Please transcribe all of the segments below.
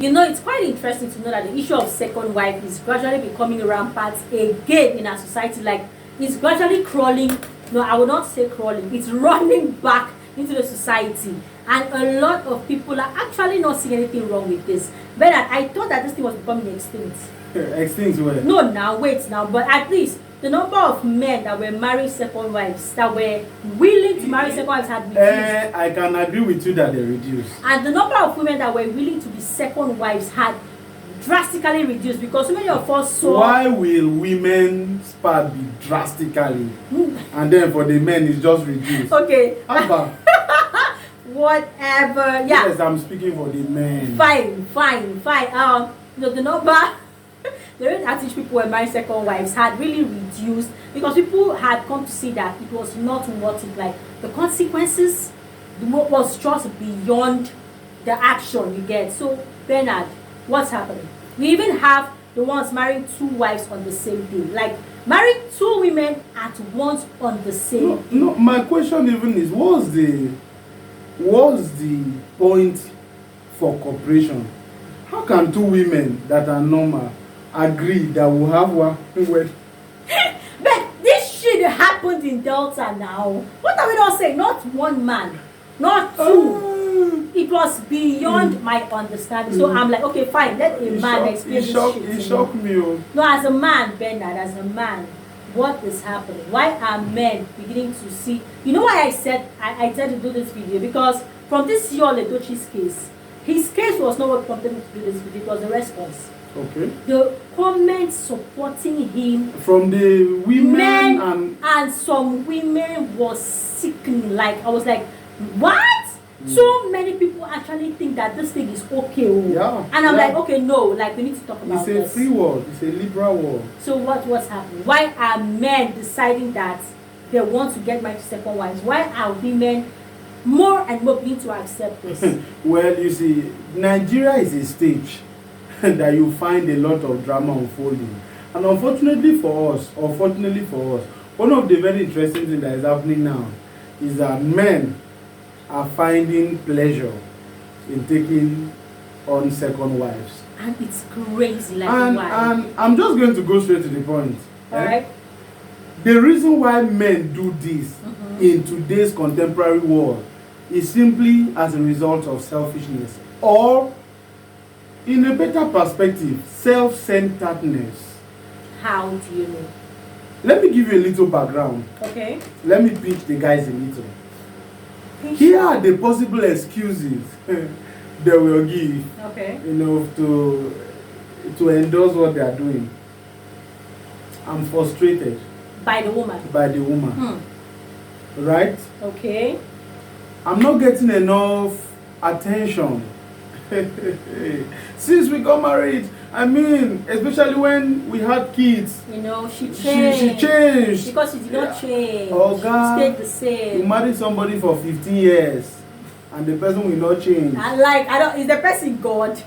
You know, it's quite interesting to know that the issue of second wife is gradually becoming rampant again in our society. Like, it's gradually crawling. No, I will not say crawling. It's running back into the society. And a lot of people are actually not seeing anything wrong with this. But I thought that this thing was becoming extinct. Extinct where? No, now, wait now. But at least the number of men that were marrying second wives, that were willing to marry second wives, had reduced. I can agree with you that they reduced. And the number of women that were willing to be second wives had drastically reduced, because so many of us saw. Why will women's part be drastically and then for the men it's just reduced? Okay. Abba. Whatever. Yeah. Yes, I'm speaking for the men. Fine. The number. The rate at which people were marrying second wives had really reduced, because people had come to see that it was not worth it. Like, the consequences was just beyond the action you get. So, Bernard, what's happening? We even have the ones marrying two wives on the same day. Like, marrying two women at once on the same day. No, my question even is, what's the point for cooperation? How can two women that are normal agree that we'll have one wedding? But this shit happened in Delta now. What are we not saying? Not one man, not two. It was beyond my understanding. So I'm like, okay, fine, let a man explain this shit. It shocked me. No, as a man, Bernard, as a man, what is happening? Why are men beginning to see? You know why I said to do this video? Because from this your edochie's case, his case was not what prompted me to do this video. It was the response. Okay. The comments supporting him from the women and some women was sickening. Like, I was like, what? So many people actually think that this thing is okay. Yeah. And I'm like, okay, no, like, we need to talk about this. It's a free world. It's a liberal world. So what's happening? Why are men deciding that they want to get married to second wives? Why are women more and more beginning to accept this? Well, you see, Nigeria is a stage that you find a lot of drama unfolding. And unfortunately for us, one of the very interesting things that is happening now is that men are finding pleasure in taking on second wives. And it's crazy, like, why? And I'm just going to go straight to the point. Alright. The reason why men do this in today's contemporary world is simply as a result of selfishness, or in a better perspective, self-centeredness. How do you know? Let me give you a little background. Okay. Let me pitch the guys a little. Here are the possible excuses they will give, okay, to endorse what they are doing. I'm frustrated. By the woman? By the woman. Right? Okay. I'm not getting enough attention. Since we got married, I mean, especially when we had kids. You know, she changed. She changed. Because she did not change. Oh, she God. stayed the same. You married somebody for 15 years and the person will not change. And like, is the person God?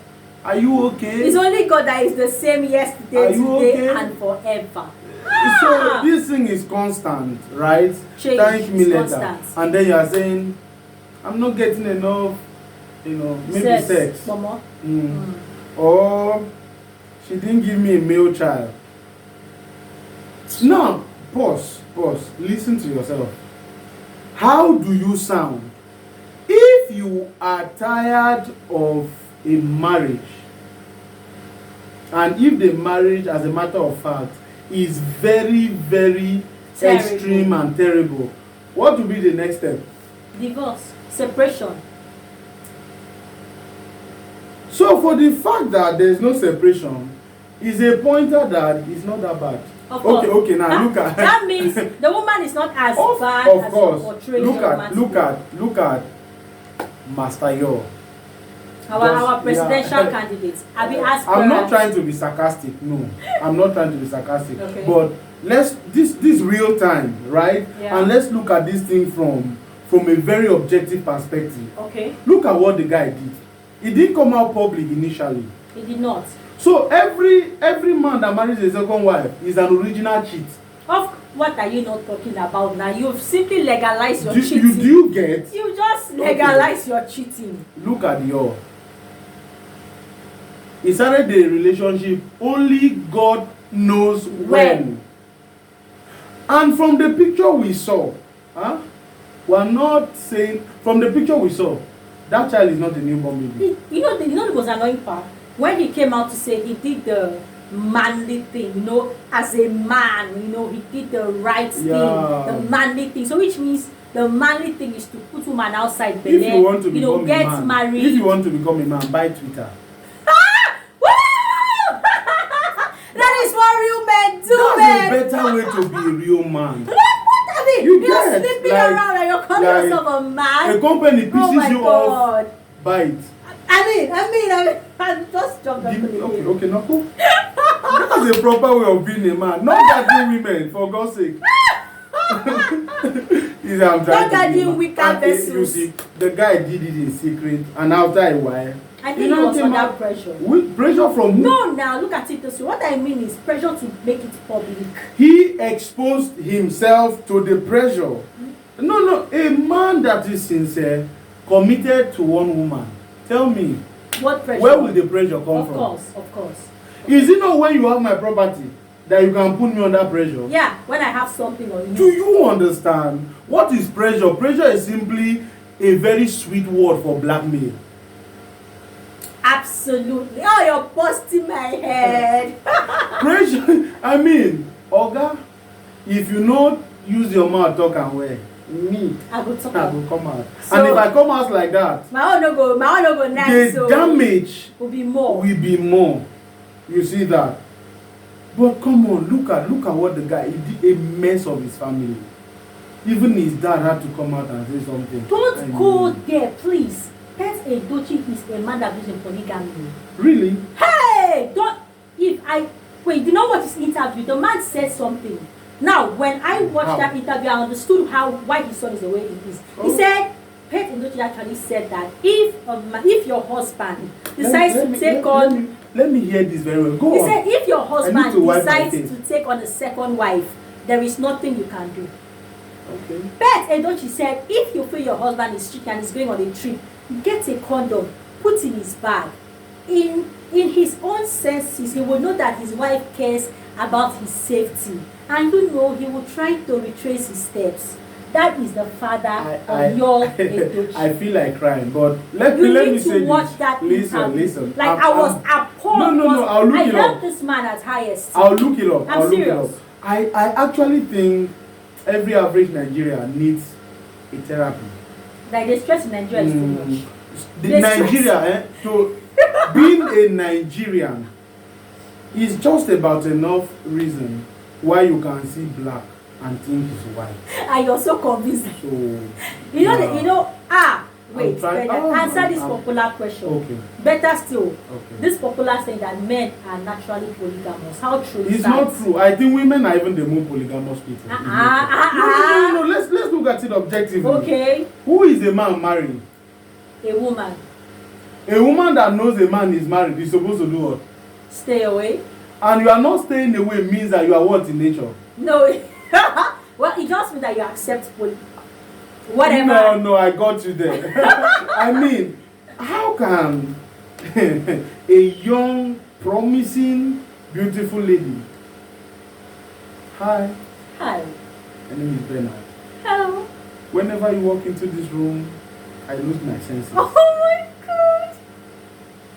Are you okay? It's only God that is the same yesterday, today, and forever. So this thing is constant, right? Change. Thank me later. Constant. And then you are saying, I'm not getting enough, maybe sex. Mama. Or she didn't give me a male child. Now, pause. Listen to yourself. How do you sound if you are tired of a marriage, and if the marriage, as a matter of fact, is very, very terrible, extreme and terrible? What will be the next step? Divorce, separation. So for the fact that there is no separation is a pointer that it's not that bad. Okay, now look at that means the woman is not as bad of as course. portrayed. Look at Master Yo. Our presidential candidate. I'm not trying to be sarcastic. No, I'm not trying to be sarcastic. Okay. But this real time, right? Yeah. And let's look at this thing from a very objective perspective. Okay. Look at what the guy did. It didn't come out public initially. It did not. So every man that marries a second wife is an original cheat. What are you not talking about now? You've simply legalized your cheating. Do you get? You just legalize your cheating. Look at your. He started the relationship only God knows when. And from the picture we saw, we are not saying, from the picture we saw, that child is not a newborn baby. You know the most annoying part? When he came out to say he did the manly thing, as a man, he did the right thing, the manly thing. So which means the manly thing is to put woman outside bed, if you want to become get a man, married. If you want to become a man, buy Twitter. That is what real men do. That's a better way to be a real man. What I mean? You're sleeping around and you're calling yourself a man. A company pisses you God. off, buy it. I just jumped up. Okay, no. That's a proper way of being a man. Not gathering women, for God's sake. Not gathering weaker vessels. You see, the guy did it in secret, and after a while, I think he was under pressure. With pressure from who? No, now look at it this way. What I mean is pressure to make it public. He exposed himself to the pressure. No, a man that is sincere, committed to one woman. Tell me, what pressure? Where will the pressure come from? Of course. Is it not when you have my property that you can put me under pressure? Yeah, when I have something on you. Do you understand? What is pressure? Pressure is simply a very sweet word for blackmail. Absolutely. Oh, you're busting my head. Pressure. I mean, Oga, if you not use your mouth talk and wear, me, I will come out. So, and if I come out like that, my own no go nice. The damage will be more. You see that? But come on, look at what the guy, he did a mess of his family. Even his dad had to come out and say something. Don't go there, please. Pet edochie is a man that is in polygamy. Really? Hey! You know what his interview? The man said something. Now, when I watched that interview, I understood why his son is the way he is. He said, Pet edochie actually said that if your husband decides to take on... Let me hear this very well. Go on. He said, if your husband decides to take on a second wife, there is nothing you can do. Okay. Pet edochie said, if you feel your husband is cheating and is going on a trip, get a condom, put in his bag. In his own senses, he will know that his wife cares about his safety. And he will try to retrace his steps. That is the father of your edochie. I feel like crying, but let me say this. You need to watch that interview. Listen. Like I was appalled. No, I'll look it up. I held this man at highest. I'll look it up. I'm serious. I actually think every average Nigerian needs a therapy. Like the stress in Nigeria is too much. Being a Nigerian is just about enough reason why you can see black and think it's white. And you're so convinced. Answer this popular question. Okay. Better still, this popular saying that men are naturally polygamous. How true is that? It's not true. I think women are even the more polygamous people. No. Let's look at it objectively. Okay. Who is a man marrying? A woman. A woman that knows a man is married is supposed to do what? Stay away. And you are not staying away means that you are what in nature? No. Well, it just means that you accept whatever. No, I got you there. I mean, how can a young, promising, beautiful lady... Hi. My name is Bernard. Hello. Whenever you walk into this room, I lose my senses. Oh my God.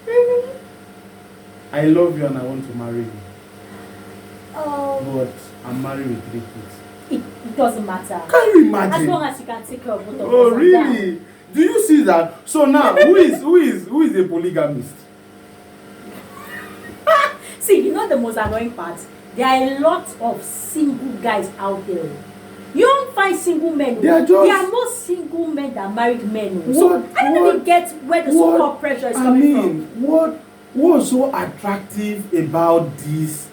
Really? I love you and I want to marry you. Oh. But I'm married with 3 kids. It doesn't matter. Can you imagine? As long as you can take care of both of us. Oh, really? Do you see that? So now, who is a polygamist? See, the most annoying part? There are a lot of single guys out there. You don't find single men. There are more single men than married men. I don't even get where the so-called pressure is coming from. What's so attractive about this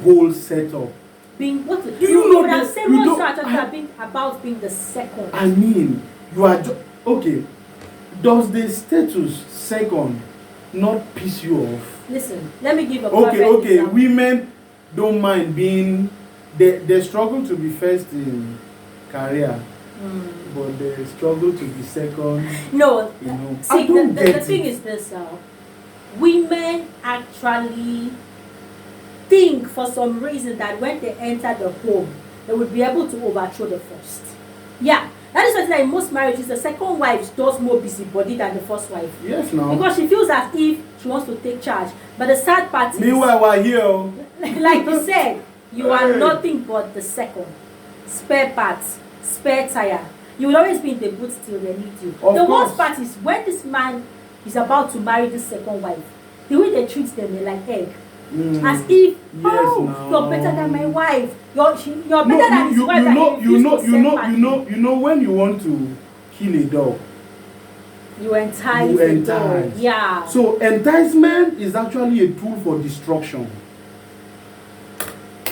whole setup? Being what? About being the second. I mean, you are okay. Does the status second not piss you off? Listen, let me give a perfect example. Women don't mind being. They struggle to be first in career, but they struggle to be second. No, see, the thing is this. women actually think for some reason that when they enter the home, they would be able to overthrow the first. Yeah, that is something that in most marriages, the second wife does more busybody than the first wife. Yes, now. Because she feels as if she wants to take charge. But the sad part is, meanwhile, we're here. like you said, you are nothing but the second. Spare parts, spare tire. You will always be in the booth till they need you. The worst part is when this man is about to marry this second wife, the way they treat them, they're like egg. As if, you're better than my wife. You're better than his wife. You know when you want to kill a dog, you entice the dog. Yeah. So enticement is actually a tool for destruction.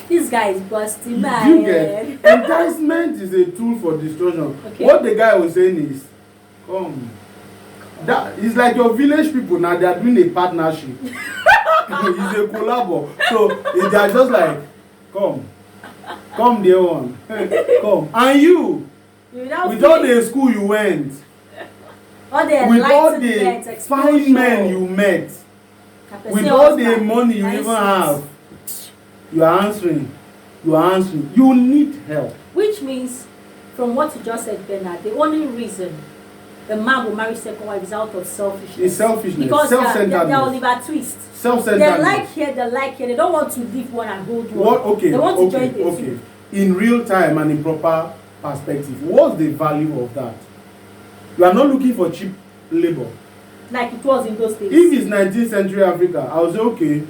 This guy is busting my You head. get enticement is a tool for destruction. Okay. What the guy was saying is, come. That is like your village people now. They are doing a partnership. It's a collabo. So they are just like, come there one, come. And you, with all the school you went, with all the fine men you met, with all the money you even have, you are answering. You need help. Which means, from what you just said, Bernard, the only reason the man will marry second wife is out of selfishness. It's selfishness. Because self-centeredness. they're Oliver Twist. Self-centeredness. They like here. They don't want to leave one and hold one. What? Okay. They want to join the two. In real time and in proper perspective, what's the value of that? You are not looking for cheap labor. Like it was in those days. If it's 19th century Africa, I would say, okay,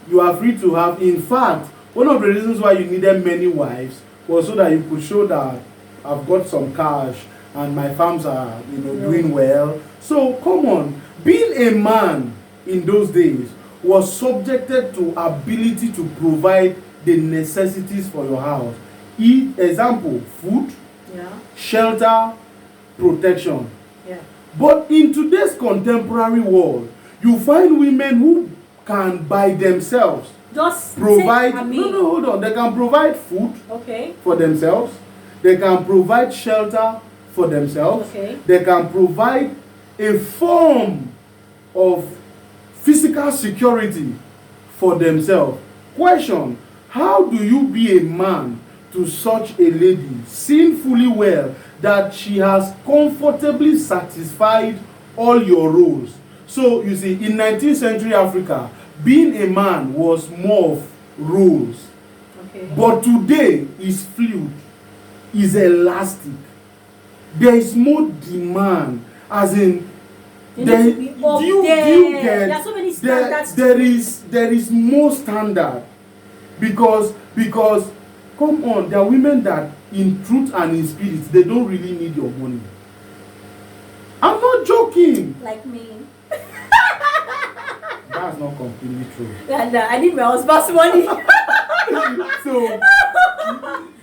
you are free to have. In fact, one of the reasons why you needed many wives was so that you could show that I've got some cash and my farms are, doing well. So come on, being a man in those days was subjected to ability to provide the necessities for your house. Example, food, shelter, protection. Yeah. But in today's contemporary world, you find women who can by themselves provide. Hold on. They can provide food for themselves. They can provide shelter for themselves. They can provide a form of physical security for themselves. Question: how do you be a man to such a lady, seeing fully well that she has comfortably satisfied all your roles? So you see, in 19th century Africa, being a man was more of roles. But today is fluid, is elastic. There is more demand, as in there are so many standards. There is more standard because come on, there are women that in truth and in spirit they don't really need your money. I'm not joking. Like me. That's not completely true. I need my husband's money. So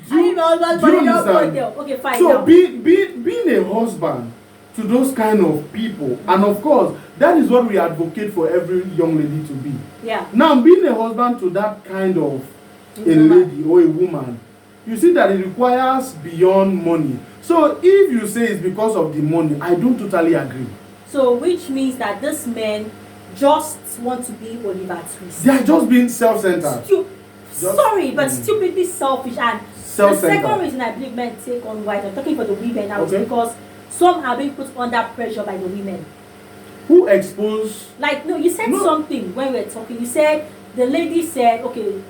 I need my husband's money. Understand? Okay, fine. So being a husband to those kind of people, and of course that is what we advocate for every young lady to be. Yeah. Now being a husband to that kind of a lady or a woman, you see that it requires beyond money. So if you say it's because of the money, I don't totally agree. So which means that this men just want to be Oliver Twist. They are just being self-centered. But stupidly selfish. And the second reason I believe men take on wives, I'm talking for the women now, is because some are being put under pressure by the women. Who expose? You said something when we were talking. You said the lady said, okay,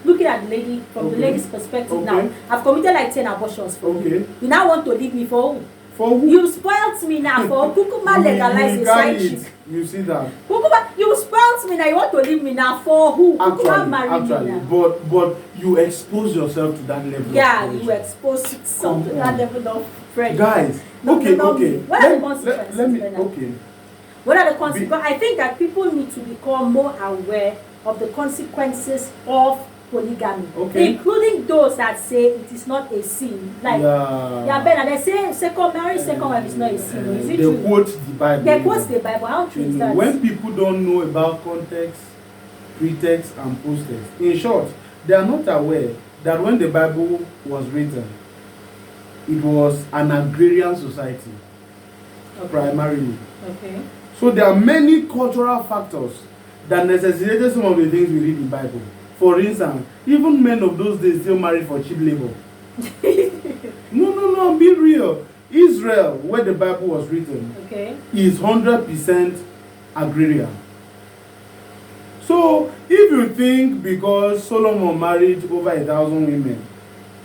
looking at the lady from the lady's perspective now, I've committed 10 abortions for you. You now want to leave me for who? For who? You spoilt me now for Kukuma legalize a side chick. You see that? Kukuma, you spoilt me now. You want to leave me now for who? Kukuma marry me now. But you expose yourself to that level. Yeah, you expose yourself to that level of friendship. Guys, okay. What are the consequences? What are the consequences? I think that people need to become more aware of the consequences of polygamy, including those that say it is not a sin. They say second wife is not a sin. Is it true? They quote the Bible. They quote the Bible. How true is that? When people don't know about context, pretext, and post-text, in short, they are not aware that when the Bible was written, it was an agrarian society primarily. So there are many cultural factors that necessitated some of the things we read in the Bible. For instance, even men of those days still married for cheap labor. No, be real. Israel, where the Bible was written, okay, is 100% agrarian. So if you think because Solomon married over 1,000 women,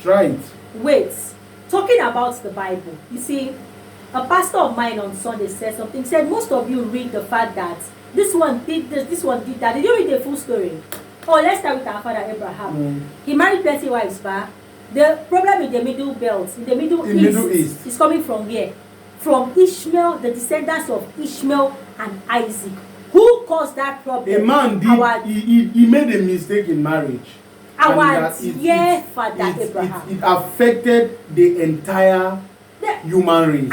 try it. Wait, talking about the Bible, you see, a pastor of mine on Sunday said something. He said most of you read the fact that this one did this one did that. Did you read the full story? Oh, let's start with our father Abraham. He married plenty wives, but the problem in the Middle Belt, in the Middle East, is coming from where? From Ishmael, the descendants of Ishmael and Isaac. Who caused that problem? A man did. He made a mistake in marriage. Our dear father Abraham. It affected the entire human race.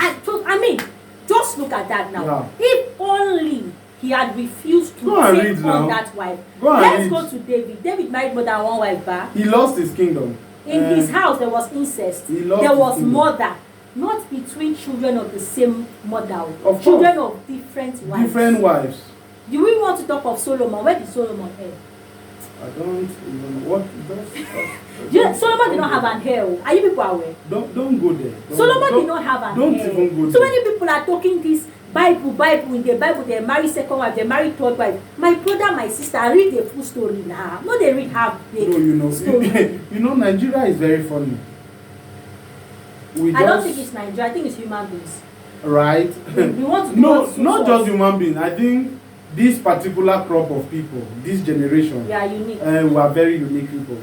I mean, just look at that now. Yeah. If only he had refused to take on that wife. Let's go to David. David married more than one wife, but he lost his kingdom. In his house there was incest. There was murder. Not between children of the same mother. Of children of different wives. Different wives. Do we want to talk of Solomon? Where did Solomon end? I don't even know what. Solomon did not have an hair. Are you people aware? Don't go there. Solomon did not have an hair. Don't even go there. So many people are talking this Bible. In the Bible, they marry second wife, they marry third wife. My brother, my sister, read the full story now. No, they read half the story. Nigeria is very funny. I don't think it's Nigeria. I think it's human beings. Right? We want to not just human beings. I think this particular crop of people, this generation, we are unique. We are very unique people.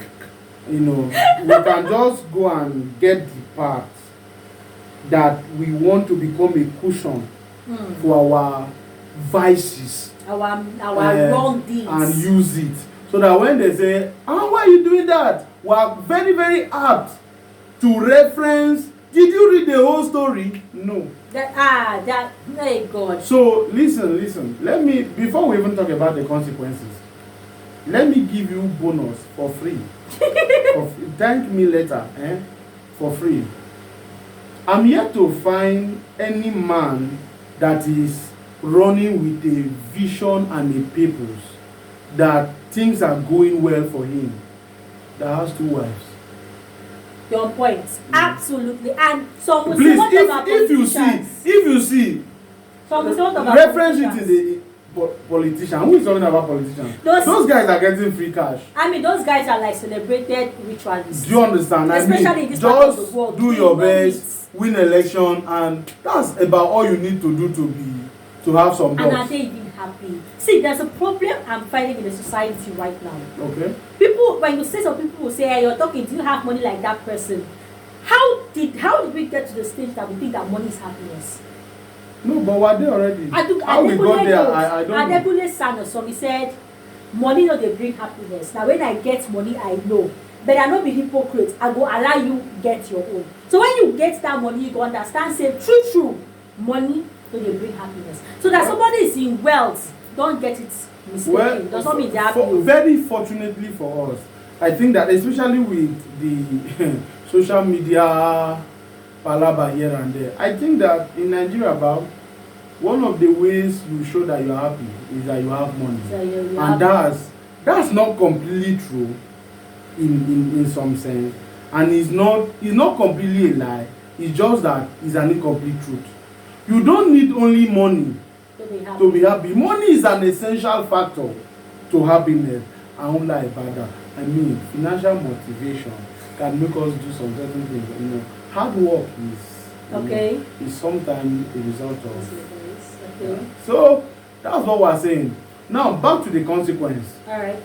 We can just go and get the part that we want to become a cushion for our vices, our wrong deeds, and use it. So that when they say, why are you doing that? We are very, very apt to reference. Did you read the whole story? No. Hey God. So listen. Let me, before we even talk about the consequences, let me give you bonus for free. Thank me later, for free. I'm yet to find any man that is running with a vision and a purpose that things are going well for him that has two wives. Your point. Absolutely. And some will please, say what if you see some will say what about reference it to the politician. Who is talking about politicians? Those guys are getting free cash. I mean, those guys are like celebrated ritualists. Do you understand? Especially in this part of the world. Do your best, win election, and that's about all you need to do to have some dogs. And are they even happy? See, there's a problem I'm finding in the society right now. Okay. People, when you say, some people will say, hey, you're talking, do you have money like that person? How did we get to the stage that we think that money is happiness? No, but were they already? How we got there, I don't know. Adebule sang a song. He said, money no dey bring happiness. Now when I get money, I know. But I no be hypocrite. I go allow you get your own. So when you get that money, you go understand, say, true, money no dey bring happiness. So that somebody is in wealth, don't get it mistaken. Well, does not mean they have you. Very fortunately for us, I think that especially with the social media palaba here and there, I think that in Nigeria, about one of the ways you show that you're happy is that you have money. And that's not completely true in some sense. And it's not completely a lie. It's just that it's an incomplete truth. You don't need only money to be happy. Money is an essential factor to happiness. I won't lie about that. I mean, financial motivation can make us do some certain things. Hard work is sometimes a result of. Okay. Yeah. So that's what we're saying. Now back to the consequence. All right.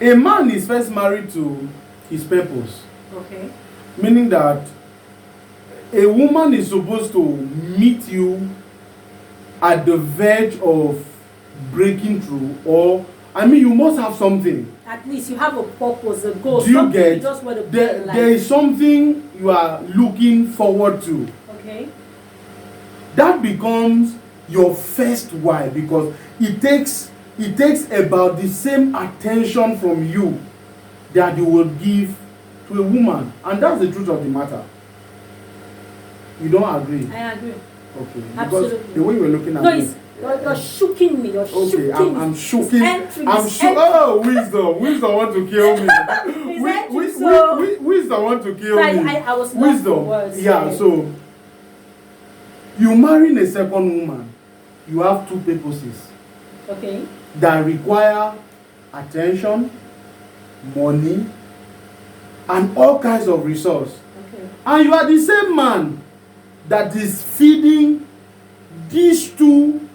A man is first married to his purpose. Okay. Meaning that a woman is supposed to meet you at the verge of breaking through, or you must have something. At least you have a purpose, a goal. Do you get? Just want to there is something you are looking forward to. Okay. That becomes your first why, because it takes about the same attention from you that you will give to a woman, and that's the truth of the matter. You don't agree? I agree. Okay. Absolutely. Because the way you were looking at No, me. it's you're shooking me. You're Okay, shooking I'm me. shooking. Entry, I'm it's shook. Oh, wisdom want to kill me. Wisdom want to kill me. I was lost for Wisdom. words. Yeah. So you marrying a second woman, you have two purposes. Okay. That require attention, money, and all kinds of resource. Okay. And you are the same man that is feeding these two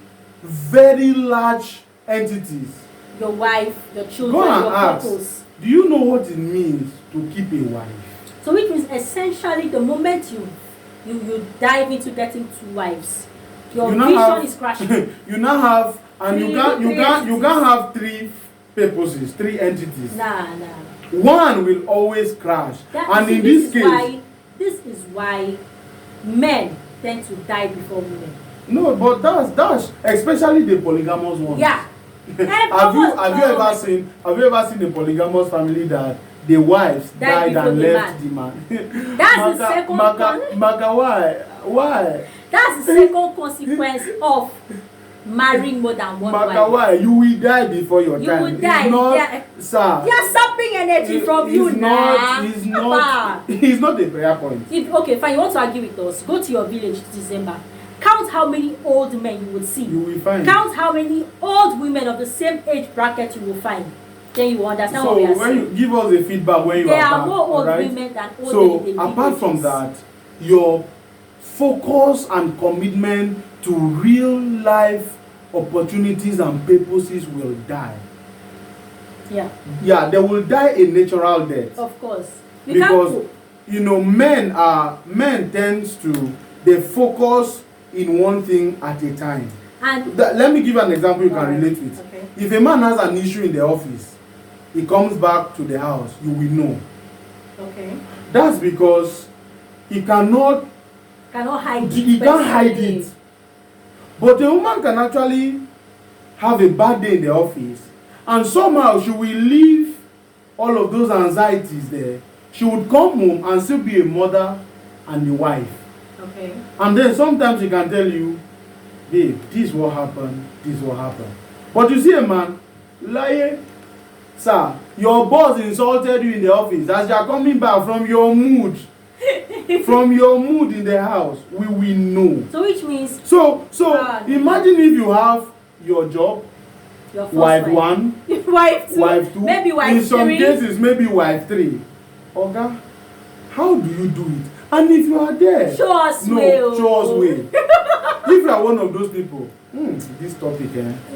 very large entities. Your wife, your children, Go and your ask, purpose. do you know what it means to keep a wife? So which means essentially the moment you dive into getting two wives, your vision is crashing. You now have, and you can't have three purposes, three entities. Nah. One will always crash. And in this case, this is why men tend to die before women. No, but that's especially the polygamous ones. Yeah. Have you ever seen a polygamous family that the wives died and left the man? That's the second why? That's the second consequence of marrying more than one wife. Why? You will die before your time. You will die. Sir. They are sapping energy from you now. He's not a prayer point. Okay, fine. You want to argue with us? Go to your village this December. Count how many old men you would see. You will find. Count how many old women of the same age bracket you will find. Then you will understand what we are saying. So when you give us a feedback when you are back, there are more old women than old men. So apart from that, your focus and commitment to real life opportunities and purposes will die. Yeah, they will die a natural death. Of course. Because men tends to they focus in one thing at a time. And let me give you an example you can relate with. Okay. If a man has an issue in the office, he comes back to the house, you will know. Okay. That's because he cannot hide it. He can't hide it. But a woman can actually have a bad day in the office, and somehow she will leave all of those anxieties there. She would come home and still be a mother and a wife. Okay. And then sometimes she can tell you, babe, this is what happened, this is what happened. But you see a man, lying, sir, your boss insulted you in the office. As you are coming back from your mood, in the house, we will know. So which means... So imagine if you have your job, your wife 1, wife 2, maybe wife 3. In some cases, maybe wife 3. Oga, how do you do it? And if you are there, show us way. If you are one of those people, this topic,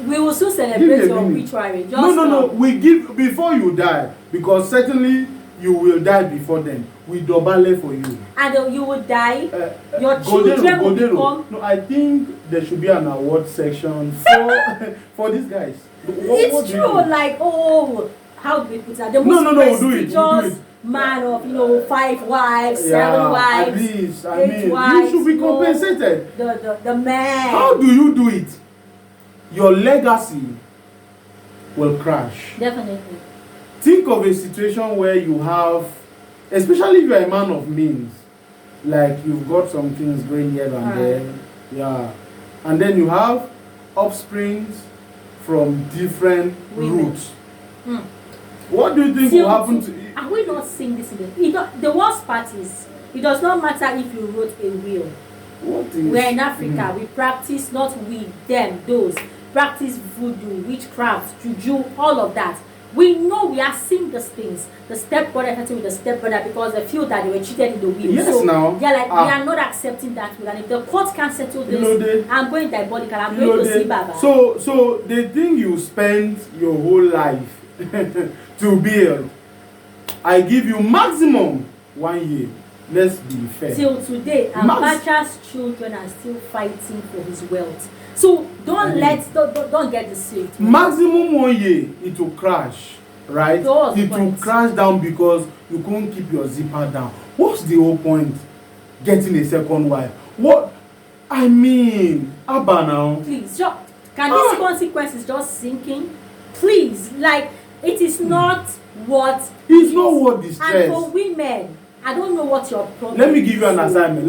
we will still celebrate your obituary. No. We give before you die, because certainly you will die before then. We double for you. And you will die. Your children will become. No, I think there should be an award section for these guys. It's true. Like, how do we put that? The most prestigious man of 5 wives, 7 wives, at least, 8 wives. You should be compensated. The man. How do you do it? Your legacy will crash. Definitely. Think of a situation where you have, especially if you are a man of means, like you've got some things going here and there, and then you have offsprings from different roots. What do you think will happen to you? Are we not seeing this in the worst part is, it does not matter if you wrote a will. We're in Africa. We practice, not we, them, those. Practice voodoo, witchcraft, juju, all of that. We know we are seeing these things. The stepbrother fighting with the stepbrother because they feel that they were cheated in the will. Yes, so now. They're like, we are not accepting that will. And if the court can't settle this, I'm going diabolical. I'm going to see Baba. So the thing you spend your whole life to build, I give you maximum 1 year. Let's be fair. Till today, Abacha's children are still fighting for his wealth. So don't get deceived. Maximum 1 year, it will crash, right? It will crash down because you couldn't keep your zipper down. What's the whole point? Getting a second wife. What? I mean, Abba now. Please, can these consequences just sink in? Please, like, it is not what. It's not what the stress. And for women, I don't know what your problem is. Let me give you an assignment.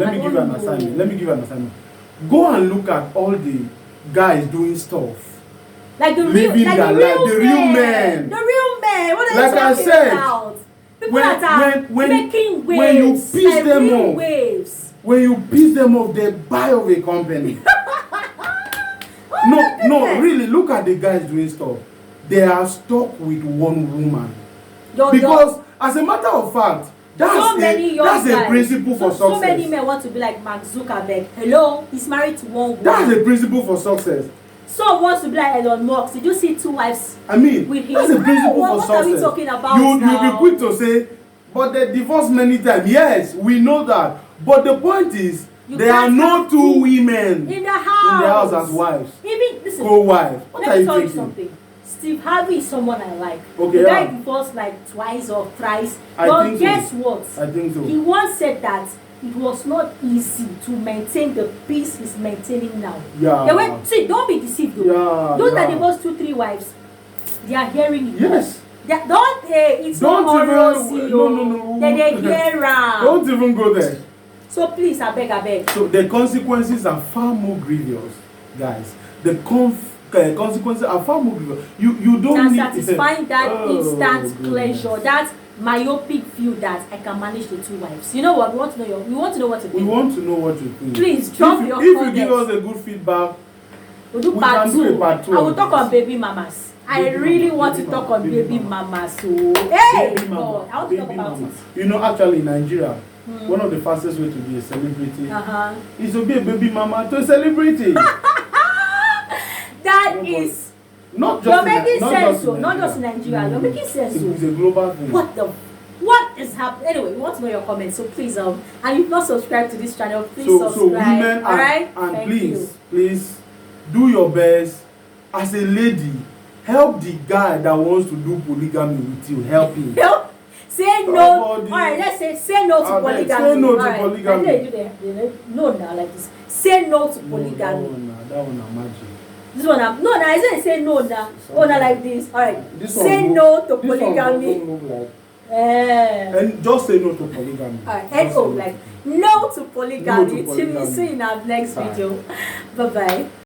Go and look at all the guys doing stuff. Like the real, Living like their the real life, the real men. The real men. What are Like you I talking said, about? People that are making waves. when you piss like them real off, waves. when you piss them off, they buy of a company. No, really, look at the guys doing stuff. They are stuck with one woman. Because, as a matter of fact, that's a principle for success. So many men want to be like Mark Zuckerberg. Hello, he's married to one woman. That's a principle for success. Some wants to be like Elon Musk. Did you see 2 wives? I mean, with him? that's a principle for success. What are we talking about You'll now? be quick to say, but they divorced many times. Yes, we know that. But the point is, there are no 2 women in the house as wives. Even listen, co-wives. What let are me you tell you thinking? something. Steve Harvey is someone I like. Okay, the guy divorced like twice or thrice. But guess what? I think so. He once said that it was not easy to maintain the peace he's maintaining now. Yeah. They went, see, don't be deceived though. Yeah, Those that divorced 2, 3 wives, they are hearing you. Yes. It's not horror. No. They hear around. Don't even go there. So please, I beg. So the consequences are far more grievous, guys. The consequences are far more grievous. You don't need satisfying that instant pleasure, that myopic view that I can manage the 2 wives. You know what? We want to know what you think. We want to know what you think. Please drop your comments. comments. If you give us a good feedback, we can do a part 2. I will talk on baby mamas. I really want to talk on baby mamas. So, hey, God, I want to talk about it. You know, actually in Nigeria, one of the fastest way to be a celebrity is to be a baby mama to a celebrity. That is not just you're making sense, not just in Nigeria. You're making sense. It's a global thing. What is happening? Anyway, we want to know your comments, so please and if you've not subscribed to this channel, please subscribe. So women, alright? And please do your best as a lady. Help the guy that wants to do polygamy with you. Help him. Say no. Alright, let's say no to polygamy. Say no to polygamy. No, now like this. Say no to polygamy. No, that one is magic. This one, I didn't say no now. Oh, not like this. Alright. Say no to polygamy. And just say no to polygamy. Alright. No to polygamy. Till we see in our next video. Bye bye.